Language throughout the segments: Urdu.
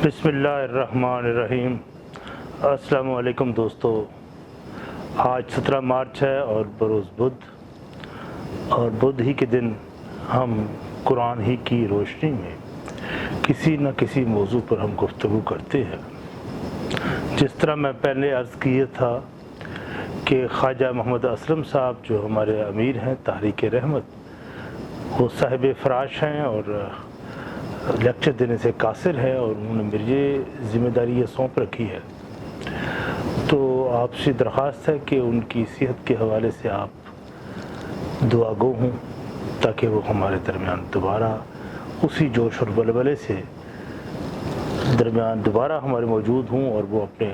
بسم اللہ الرحمن الرحیم۔ السلام علیکم دوستو، آج 17 مارچ ہے اور بروز بدھ، اور بدھ ہی کے دن ہم قرآن ہی کی روشنی میں کسی نہ کسی موضوع پر ہم گفتگو کرتے ہیں۔ جس طرح میں پہلے عرض کیا تھا کہ خواجہ محمد اسلم صاحب جو ہمارے امیر ہیں تحریک رحمت، وہ صاحب فراش ہیں اور لیکچر دینے سے قاصر ہے، اور انہوں نے مجھے ذمہ داری یہ سونپ رکھی ہے، تو آپ سے درخواست ہے کہ ان کی صحت کے حوالے سے آپ دعا گو ہوں تاکہ وہ ہمارے درمیان دوبارہ اسی جوش اور ولولے سے دوبارہ ہمارے موجود ہوں اور وہ اپنے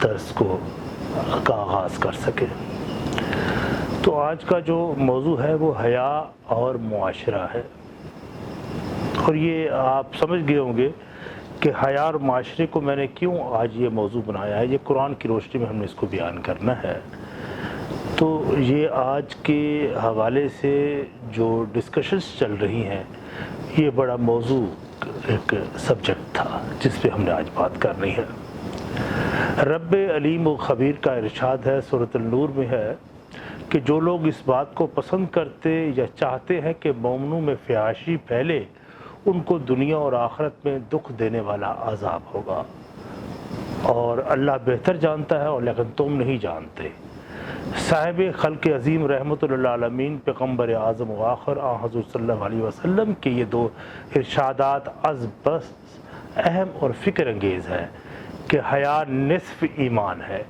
درس کا آغاز کر سکیں۔ تو آج کا جو موضوع ہے وہ حیا اور معاشرہ ہے، اور یہ آپ سمجھ گئے ہوں گے کہ حیا اور معاشرے کو میں نے کیوں آج یہ موضوع بنایا ہے۔ یہ قرآن کی روشنی میں ہم نے اس کو بیان کرنا ہے۔ تو یہ آج کے حوالے سے جو ڈسکشنز چل رہی ہیں، یہ بڑا موضوع ایک سبجیکٹ تھا جس پہ ہم نے آج بات کرنی ہے۔ رب علیم و خبیر کا ارشاد ہے، سورۃ النور میں ہے کہ جو لوگ اس بات کو پسند کرتے یا چاہتے ہیں کہ مومنوں میں فحاشی پھیلے، ان کو دنیا اور آخرت میں دکھ دینے والا عذاب ہوگا، اور اللہ بہتر جانتا ہے اور لیکن تم نہیں جانتے۔ صاحب خلق عظیم رحمت للعالمین پیغمبر اعظم و آخر حضور صلی اللہ علیہ وسلم کے یہ دو ارشادات از بس اہم اور فکر انگیز ہے کہ حیا نصف ایمان ہے۔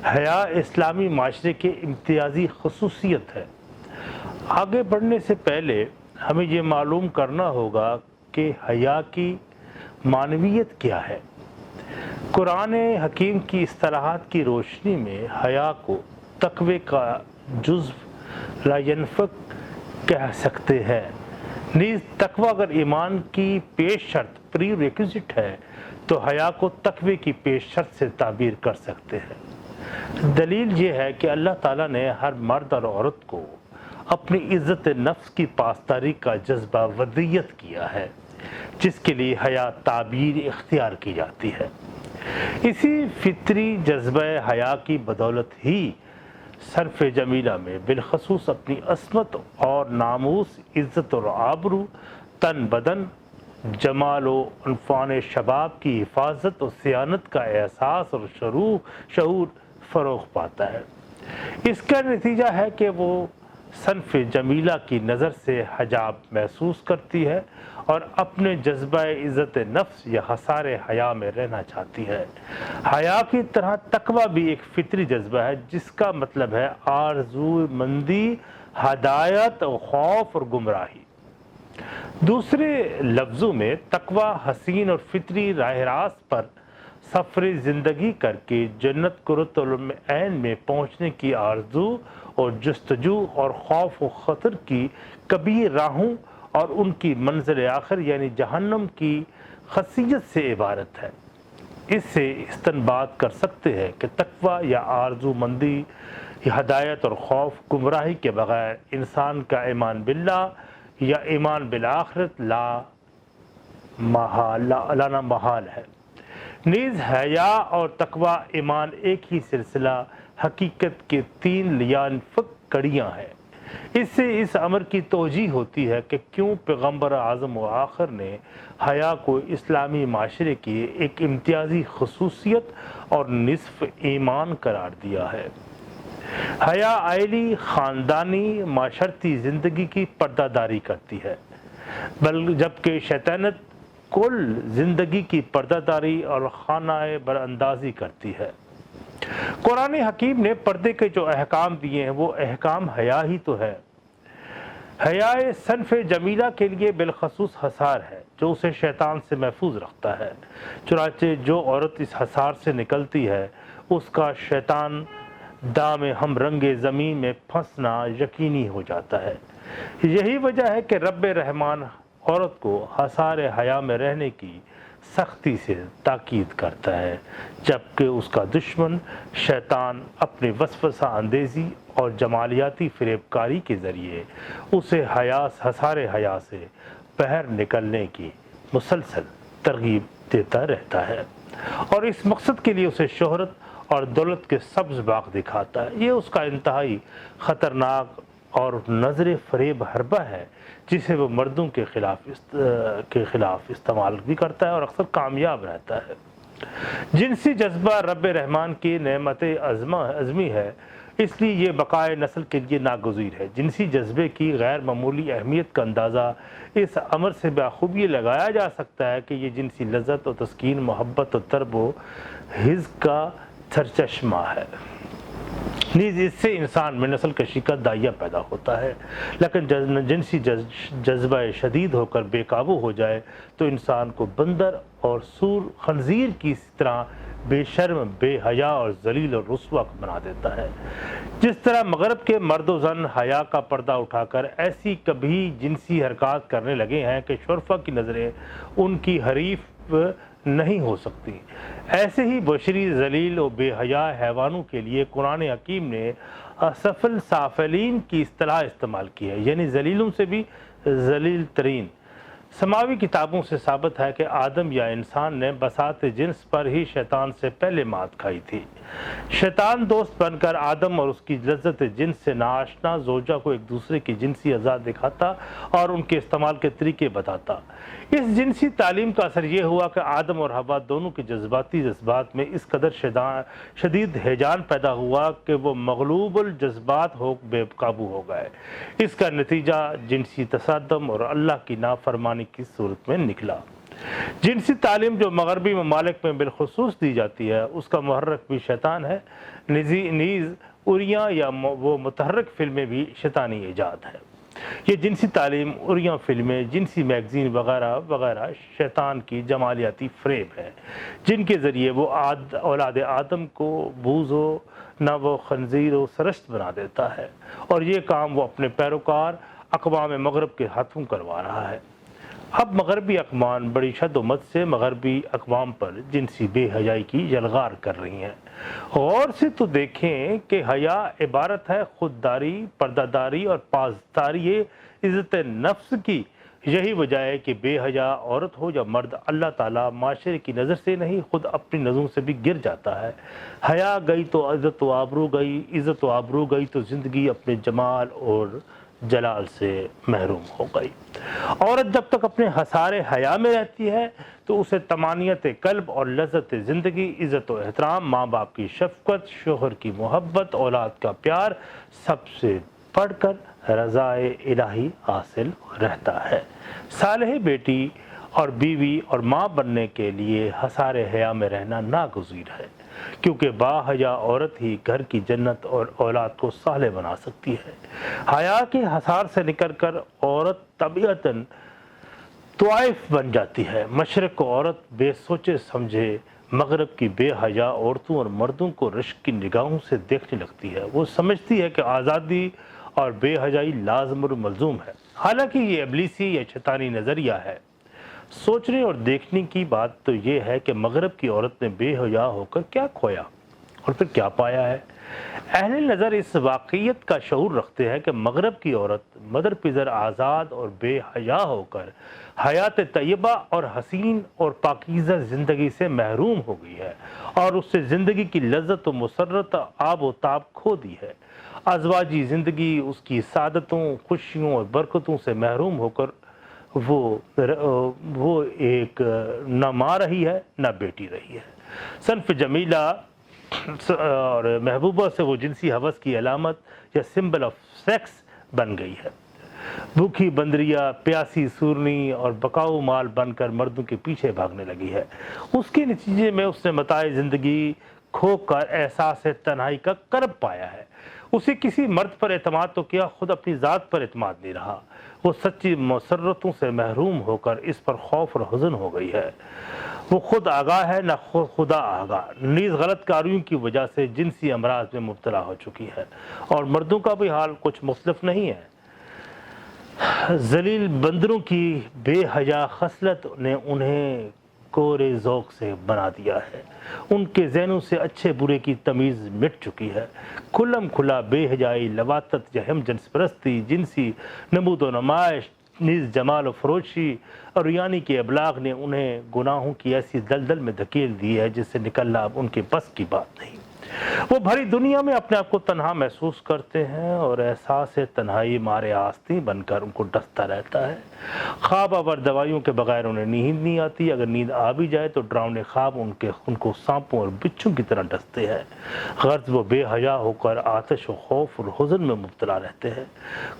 حیا اسلامی معاشرے کی امتیازی خصوصیت ہے۔ آگے بڑھنے سے پہلے ہمیں یہ معلوم کرنا ہوگا کہ حیا کی معنویت کیا ہے۔ قرآن حکیم کی اصطلاحات کی روشنی میں حیا کو تقوی کا جزو لا ینفک کہہ سکتے ہیں۔ نیز تقوی اگر ایمان کی پیش شرط پری ریکوزٹ ہے تو حیا کو تقوی کی پیش شرط سے تعبیر کر سکتے ہیں۔ دلیل یہ ہے کہ اللہ تعالیٰ نے ہر مرد اور عورت کو اپنی عزت نفس کی پاسداری کا جذبہ ودیت کیا ہے، جس کے لیے حیا تعبیر اختیار کی جاتی ہے۔ اسی فطری جذبہ حیا کی بدولت ہی صنف جمیلہ میں بالخصوص اپنی عصمت اور ناموس، عزت اور آبرو، تن بدن، جمال و عنفوان شباب کی حفاظت اور صیانت کا احساس اور شعور فروغ پاتا ہے۔ اس کا نتیجہ ہے کہ وہ صنف جمیلہ کی نظر سے حجاب محسوس کرتی ہے اور اپنے جذبہ عزت نفس یا حصار حیا میں رہنا چاہتی ہے۔ حیا کی طرح تقوی بھی ایک فطری جذبہ ہے، جس کا مطلب ہے آرزو مندی، ہدایت اور خوف اور گمراہی۔ دوسرے لفظوں میں تقوی حسین اور فطری راہ راست پر سفر زندگی کر کے جنت قرۃ العین میں پہنچنے کی آرزو اور جستجو اور خوف و خطر کی کبیر راہوں اور ان کی منزل آخر یعنی جہنم کی خاصیت سے عبارت ہے۔ اس سے استنباط کر سکتے ہیں کہ تقوی یا آرزو مندی، ہدایت اور خوف گمراہی کے بغیر انسان کا ایمان باللہ یا ایمان بالآخرت لانا محال ہے۔ نیز حیا اور تقوی ایمان ایک ہی سلسلہ حقیقت کے تین لیانفک کڑیاں ہیں۔ اس سے اس امر کی توجیہ ہوتی ہے کہ کیوں پیغمبر اعظم و آخر نے حیا کو اسلامی معاشرے کی ایک امتیازی خصوصیت اور نصف ایمان قرار دیا ہے۔ حیا عائلی، خاندانی، معاشرتی زندگی کی پردہ داری کرتی ہے، جبکہ شیطنت کل زندگی کی پردہ داری اور خانہ براندازی کرتی ہے۔ قرآن حکیم نے پردے کے جو احکام دیے ہیں وہ احکام حیا ہی تو ہے۔ حیا صنف جمیلہ کے لیے بالخصوص حصار ہے جو اسے شیطان سے محفوظ رکھتا ہے۔ چنانچہ جو عورت اس حصار سے نکلتی ہے اس کا شیطان دام ہم رنگ زمین میں پھنسنا یقینی ہو جاتا ہے۔ یہی وجہ ہے کہ رب رحمان عورت کو حصار حیا میں رہنے کی سختی سے تاکید کرتا ہے، جبکہ اس کا دشمن شیطان اپنی وسوسہ اندیزی اور جمالیاتی فریب کاری کے ذریعے اسے حصار حیا سے باہر نکلنے کی مسلسل ترغیب دیتا رہتا ہے اور اس مقصد کے لیے اسے شہرت اور دولت کے سبز باغ دکھاتا ہے۔ یہ اس کا انتہائی خطرناک اور نظر فریب حربہ ہے جسے وہ مردوں کے خلاف استعمال بھی کرتا ہے اور اکثر کامیاب رہتا ہے۔ جنسی جذبہ رب رحمان کی نعمت عظمی ہے، اس لیے یہ بقائے نسل کے لیے ناگزیر ہے۔ جنسی جذبے کی غیر معمولی اہمیت کا اندازہ اس امر سے بخوبی لگایا جا سکتا ہے کہ یہ جنسی لذت و تسکین، محبت و طرب و حز کا سرچشمہ ہے۔ نیز اس سے انسان میں نسل کشی کا داعیہ پیدا ہوتا ہے، لیکن جنسی جذبہ شدید ہو کر بے قابو ہو جائے تو انسان کو بندر اور سور خنزیر کی طرح بے شرم، بے حیا اور ذلیل اور رسوا بنا دیتا ہے۔ جس طرح مغرب کے مرد و زن حیا کا پردہ اٹھا کر ایسی کبھی جنسی حرکات کرنے لگے ہیں کہ شرفا کی نظریں ان کی حریف نہیں ہو سکتی، ایسے ہی بشری ذلیل و بے حیا حیوانوں کے لیے قرآن حکیم نے اسفل سافلین کی اصطلاح استعمال کی ہے، یعنی ذلیلوں سے بھی ذلیل ترین۔ سماوی کتابوں سے ثابت ہے کہ آدم یا انسان نے بساط جنس پر ہی شیطان سے پہلے مات کھائی تھی۔ شیطان دوست بن کر آدم اور اس کی لذت جنس سے ناآشنا زوجہ کو ایک دوسرے کی جنسی اعضاء دکھاتا اور ان کے استعمال کے طریقے بتاتا۔ اس جنسی تعلیم کا اثر یہ ہوا کہ آدم اور حوا دونوں کے جذبات میں اس قدر شدید ہیجان پیدا ہوا کہ وہ مغلوب الجذبات ہو بے قابو ہو گئے۔ اس کا نتیجہ جنسی تصادم اور اللہ کی نافرمانی کی صورت میں نکلا۔ جنسی تعلیم جو مغربی ممالک میں بالخصوص دی جاتی ہے، اس کا محرک بھی شیطان ہے۔ نیز اریاں یا وہ متحرک فلمیں بھی شیطانی ایجاد ہے۔ یہ جنسی تعلیم، اریاں فلمیں، جنسی میگزین وغیرہ وغیرہ شیطان کی جمالیاتی فریب ہے، جن کے ذریعے وہ اولاد آدم کو بوز و نہ وہ خنزیر و سرشت بنا دیتا ہے، اور یہ کام وہ اپنے پیروکار اقوام مغرب کے ہاتھوں کروا رہا ہے۔ اب مغربی اقوام بڑی شد و مت سے مغربی اقوام پر جنسی بے حیائی کی یلغار کر رہی ہیں۔ غور سے تو دیکھیں کہ حیا عبارت ہے خودداری، پردہ داری اور پاسداری عزت نفس کی۔ یہی وجہ ہے کہ بے حیا عورت ہو یا مرد، اللہ تعالیٰ معاشرے کی نظر سے نہیں خود اپنی نظروں سے بھی گر جاتا ہے۔ حیا گئی تو عزت و آبرو گئی، عزت و آبرو گئی تو زندگی اپنے جمال اور جلال سے محروم ہو گئی۔ عورت جب تک اپنے حصار حیا میں رہتی ہے تو اسے طمانینت قلب اور لذت زندگی، عزت و احترام، ماں باپ کی شفقت، شوہر کی محبت، اولاد کا پیار، سب سے بڑھ کر رضائے الہی حاصل رہتا ہے۔ صالح بیٹی اور بیوی اور ماں بننے کے لیے حصار حیا میں رہنا ناگزیر ہے، کیونکہ با حیا عورت ہی گھر کی جنت اور اولاد کو صالح بنا سکتی ہے۔ حیا کے حصار سے نکل کر عورت طبیعتاً طوائف بن جاتی ہے۔ مشرق کو عورت بے سوچے سمجھے مغرب کی بے حیا عورتوں اور مردوں کو رشک کی نگاہوں سے دیکھنے لگتی ہے۔ وہ سمجھتی ہے کہ آزادی اور بے حیائی لازم اور ملزوم ہے، حالانکہ یہ ابلیسی یا شیطانی نظریہ ہے۔ سوچنے اور دیکھنے کی بات تو یہ ہے کہ مغرب کی عورت نے بے حیا ہو کر کیا کھویا اور پھر کیا پایا ہے۔ اہل نظر اس واقعیت کا شعور رکھتے ہیں کہ مغرب کی عورت مدر پدر آزاد اور بے حیا ہو کر حیات طیبہ اور حسین اور پاکیزہ زندگی سے محروم ہو گئی ہے، اور اس سے زندگی کی لذت و مسرت آب و تاب کھو دی ہے۔ ازواجی زندگی اس کی سعادتوں، خوشیوں اور برکتوں سے محروم ہو کر وہ ایک نہ ماں رہی ہے نہ بیٹی رہی ہے۔ صنف جمیلہ اور محبوبہ سے وہ جنسی حوث کی علامت یا سمبل آف سیکس بن گئی ہے۔ بھوکی بندریا، پیاسی سورنی اور بکاؤ مال بن کر مردوں کے پیچھے بھاگنے لگی ہے۔ اس کے نتیجے میں اس نے متاع زندگی کھو کر احساس تنہائی کا کرب پایا ہے۔ اسے کسی مرد پر اعتماد تو کیا، خود اپنی ذات پر اعتماد نہیں رہا۔ وہ سچی مسرتوں سے محروم ہو کر اس پر خوف اور حزن ہو گئی ہے۔ وہ خود آگاہ ہے نہ خدا آگاہ، نیز غلط کاریوں کی وجہ سے جنسی امراض میں مبتلا ہو چکی ہے، اور مردوں کا بھی حال کچھ مختلف نہیں ہے۔ ذلیل بندروں کی بے حیا خصلت نے انہیں کورے ذوق سے بنا دیا ہے۔ ان کے ذہنوں سے اچھے برے کی تمیز مٹ چکی ہے۔ کھلم کھلا بے حیائی، لواطت یا ہم جنس پرستی، جنسی نمود و نمائش، نیز جمال و فروشی اور ریانی کے ابلاغ نے انہیں گناہوں کی ایسی دلدل میں دھکیل دی ہے جس سے نکلنا اب ان کے بس کی بات نہیں۔ وہ بھری دنیا میں اپنے آپ کو تنہا محسوس کرتے ہیں اور احساس تنہائی مارے آستین بن کر ان کو ڈستا رہتا ہے۔ خواب اور دوائیوں کے بغیر انہیں نیند نہیں آتی، اگر نیند آ بھی جائے تو ڈراؤنے خواب ان کو سانپوں اور بچھوں کی طرح ڈستے ہیں۔ غرض وہ بے حیا ہو کر آتش و خوف اور حزن میں مبتلا رہتے ہیں۔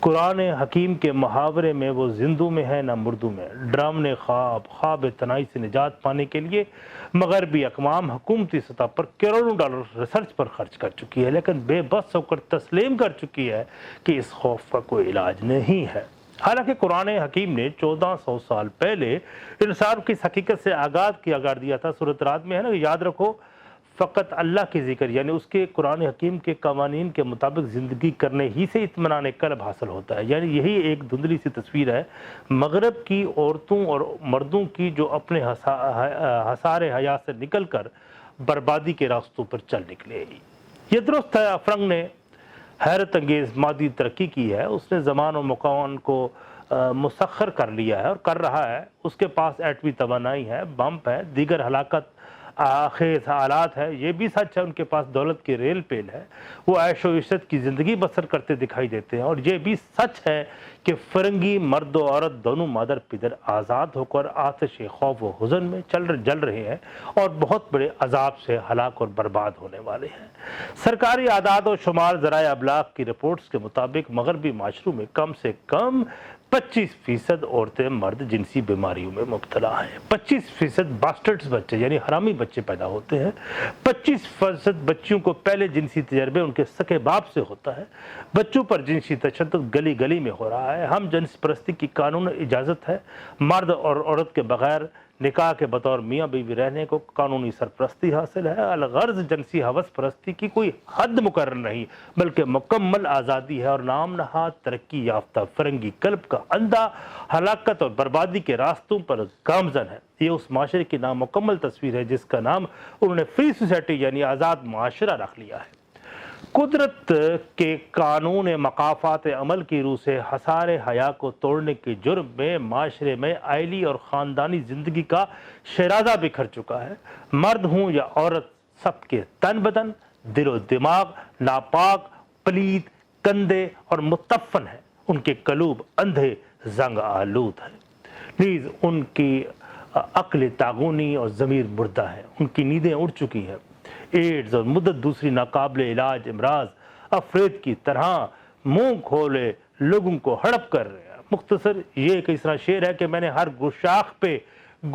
قرآن حکیم کے محاورے میں وہ زندوں میں ہے نہ مردوں میں۔ ڈراؤنے خواب تنہائی سے نجات پانے کے لیے مغربی اقوام حکومتی سطح پر کروڑوں ڈالر ریسرچ پر خرچ کر چکی ہے، لیکن بے بس ہو کر تسلیم کر چکی ہے کہ اس خوف کا کوئی علاج نہیں ہے۔ حالانکہ قرآن حکیم نے 1400 سال پہلے انسان کی حقیقت سے آگاہ کر دیا تھا۔ سورۃ رعد میں ہے نا، یاد رکھو فقط اللہ کی ذکر یعنی اس کے قرآن حکیم کے قوانین کے مطابق زندگی کرنے ہی سے اطمینان قلب حاصل ہوتا ہے۔ یعنی یہی ایک دھندلی سی تصویر ہے مغرب کی عورتوں اور مردوں کی جو اپنے حصار حیا سے نکل کر بربادی کے راستوں پر چل نکلے۔ یہ درست ہے، افرنگ نے حیرت انگیز مادی ترقی کی ہے، اس نے زمان و مکان کو مسخر کر لیا ہے اور کر رہا ہے۔ اس کے پاس ایٹمی توانائی ہے، بمپ ہے، دیگر ہلاکت خیز آلات ہے۔ یہ بھی سچ ہے ان کے پاس دولت کی ریل پیل ہے، وہ عیش و عشرت کی زندگی بسر کرتے دکھائی دیتے ہیں۔ اور یہ بھی سچ ہے کہ فرنگی مرد و عورت دونوں مادر پدر آزاد ہو کر آتش خوف و حزن میں جل رہے ہیں اور بہت بڑے عذاب سے ہلاک اور برباد ہونے والے ہیں۔ سرکاری اعداد و شمار ذرائع ابلاغ کی رپورٹس کے مطابق مغربی معاشروں میں کم سے کم 25% عورتیں مرد جنسی بیماریوں میں مبتلا ہیں۔ 25% باسٹرڈز بچے یعنی حرامی بچے پیدا ہوتے ہیں۔ 25% بچیوں کو پہلے جنسی تجربے ان کے سکے باپ سے ہوتا ہے۔ بچوں پر جنسی تشدد گلی گلی میں ہو رہا ہے۔ ہم جنس پرستی کی قانون اجازت ہے، مرد اور عورت کے بغیر نکاح کے بطور میاں بیوی رہنے کو قانونی سرپرستی حاصل ہے۔ الغرض جنسی ہوس پرستی کی کوئی حد مقرر نہیں بلکہ مکمل آزادی ہے اور نام نہاد ترقی یافتہ فرنگی قلب کا اندھا ہلاکت اور بربادی کے راستوں پر گامزن ہے۔ یہ اس معاشرے کی نامکمل تصویر ہے جس کا نام انہوں نے فری سوسائٹی یعنی آزاد معاشرہ رکھ لیا ہے۔ قدرت کے قانون مقافات عمل کی روح سے حصار حیا کو توڑنے کے جرم میں معاشرے میں عائلی اور خاندانی زندگی کا شیرازہ بکھر چکا ہے۔ مرد ہوں یا عورت سب کے تن بدن، دل و دماغ ناپاک، پلید، گندے اور متفن ہیں۔ ان کے قلوب اندھے زنگ آلود ہیں، نیز ان کی عقل تاغونی اور ضمیر مردہ ہے، ان کی نیندیں اڑ چکی ہیں۔ ایڈز اور مدت دوسری ناقابل علاج امراض افرید کی طرح منہ کھولے لوگوں کو ہڑپ کر رہے ہیں۔ مختصر یہ ایک اس طرح شعر ہے کہ میں نے ہر شاخ پہ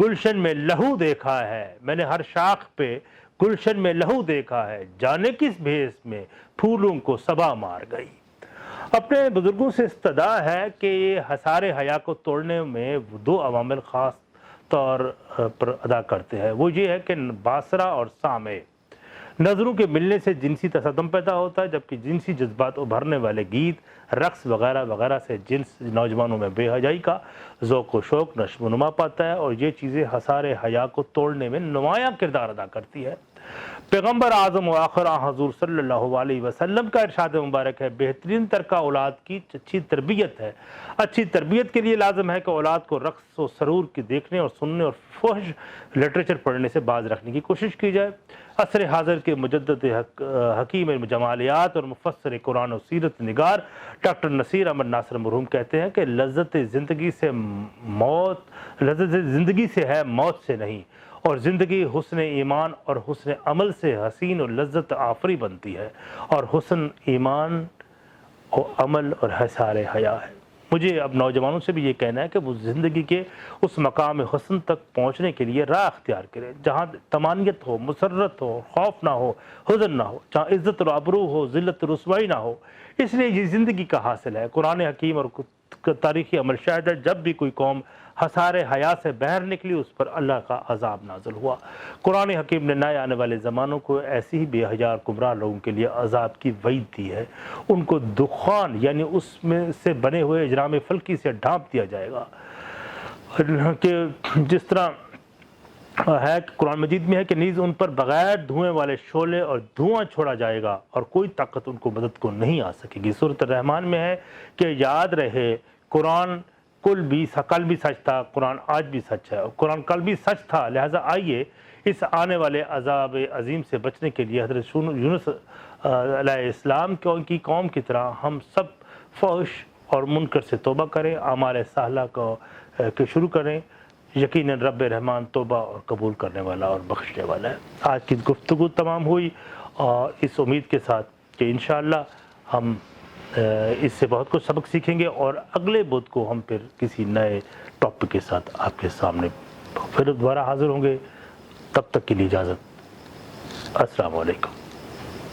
گلشن میں لہو دیکھا ہے، میں نے ہر شاخ پہ گلشن میں لہو دیکھا ہے، جانے کس بھیس میں پھولوں کو صبا مار گئی۔ اپنے بزرگوں سے استدعا ہے کہ یہ حصار حیا کو توڑنے میں دو عوامل خاص طور پر ادا کرتے ہیں۔ وہ یہ ہے کہ باصرہ اور سامع نظروں کے ملنے سے جنسی تصادم پیدا ہوتا ہے، جبکہ جنسی جذبات ابھرنے والے گیت، رقص وغیرہ وغیرہ سے نوجوانوں میں بے حیائی کا ذوق و شوق نشو و نما پاتا ہے اور یہ چیزیں حصار حیا کو توڑنے میں نمایاں کردار ادا کرتی ہے۔ پیغمبر اعظم و آخر حضور صلی اللہ علیہ وسلم کا ارشاد مبارک ہے، بہترین ترکہ اولاد کی اچھی تربیت ہے۔ اچھی تربیت کے لیے لازم ہے کہ اولاد کو رقص و سرور کی دیکھنے اور سننے اور فحش لٹریچر پڑھنے سے باز رکھنے کی کوشش کی جائے۔ عصر حاضر کے مجدد حکیم جمالیات اور مفسر قرآن و سیرت نگار ڈاکٹر نصیر احمد ناصر مرحوم کہتے ہیں کہ لذت زندگی سے ہے، موت سے نہیں، اور زندگی حسن ایمان اور حسن عمل سے حسین اور لذت آفری بنتی ہے، اور حسن ایمان اور عمل اور حصار حیا ہے۔ مجھے اب نوجوانوں سے بھی یہ کہنا ہے کہ وہ زندگی کے اس مقام حسن تک پہنچنے کے لیے راہ اختیار کریں جہاں طمانینت ہو، مسرت ہو، خوف نہ ہو، حزن نہ ہو، جہاں عزت اور ابرو ہو، ذلت اور رسوائی نہ ہو۔ اس لیے یہ زندگی کا حاصل ہے۔ قرآن حکیم اور تاریخی عمل شاہد ہے، جب بھی کوئی قوم حصار حیا سے باہر نکلی اس پر اللہ کا عذاب نازل ہوا۔ قرآن حکیم نے نئے آنے والے زمانوں کو ایسی ہی بے حیا اور گمراہ لوگوں کے لیے عذاب کی وعید دی ہے۔ ان کو دخان یعنی اس میں سے بنے ہوئے اجرام فلکی سے ڈھانپ دیا جائے گا، کہ جس طرح ہے کہ قرآن مجید میں ہے کہ نیز ان پر بغیر دھوئیں والے شعلے اور دھواں چھوڑا جائے گا اور کوئی طاقت ان کو مدد کو نہیں آ سکے گی۔ سورۃ الرحمن میں ہے کہ یاد رہے قرآن کل بھی کل بھی سچ تھا، قرآن آج بھی سچ ہے، اور قرآن کل بھی سچ تھا، لہٰذا آئیے اس آنے والے عذاب عظیم سے بچنے کے لیے حضرت یونس علیہ السلام کی قوم کی طرح ہم سب فحش اور منکر سے توبہ کریں، اعمال صالحہ کو شروع کریں۔ یقیناً رب رحمان توبہ اور قبول کرنے والا اور بخشنے والا ہے۔ آج کی گفتگو تمام ہوئی، اور اس امید کے ساتھ کہ انشاءاللہ ہم اس سے بہت کچھ سبق سیکھیں گے، اور اگلے بدھ کو ہم پھر کسی نئے ٹاپک کے ساتھ آپ کے سامنے پھر دوبارہ حاضر ہوں گے۔ تب تک کے لیے اجازت، السلام علیکم۔